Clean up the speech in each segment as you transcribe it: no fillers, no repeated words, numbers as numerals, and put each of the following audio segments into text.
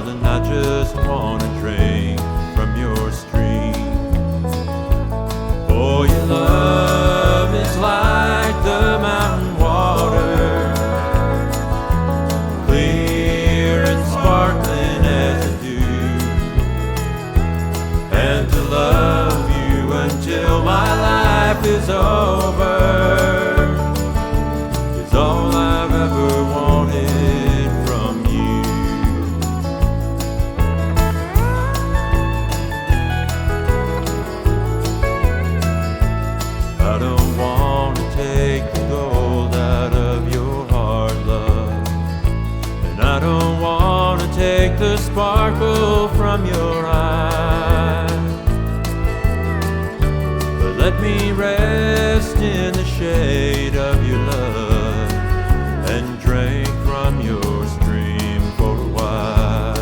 Darling, I just want to drink from your stream. For your love is like the mountain water, clear and sparkling as the dew. And to love you until my life is over is all I've ever wanted from you. I don't want to take the gold out of your heart, love, and I don't want to take the sparkle from your eyes. But let me rest in the shade of your love and drink from your stream for a while.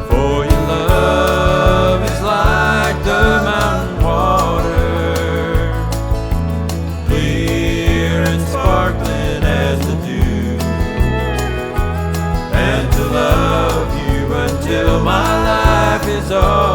For your love is like the mountain water, clear and sparkling as the dew. And to love you until my life is over